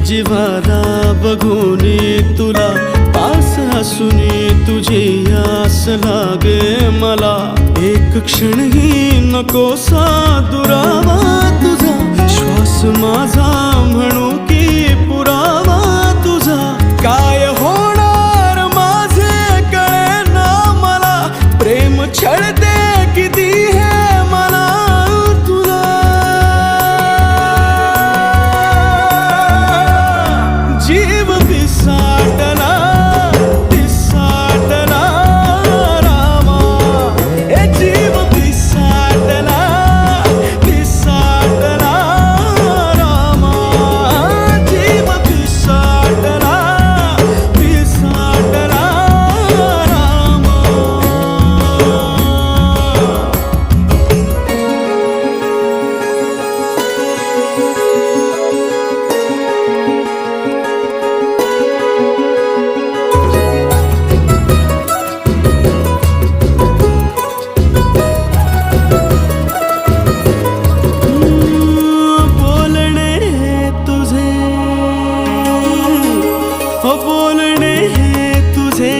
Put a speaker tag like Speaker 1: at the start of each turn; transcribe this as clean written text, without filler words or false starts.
Speaker 1: जिव्हारा बघूनी तुला पास असूनी तुझी आस लागे मला एक क्षणही नकोसा दुरावा तुझा श्वास माझा म्हणू की पुरावा तुझा काय होणार माझे कळेना मला प्रेम छळते किती हे मला तुला जीव पिसाटला पिसाटला रामा ए जीव पिसाटला पिसाटला रामा जीव पिसाटला पिसाटला रामा बोलणे हे तुझे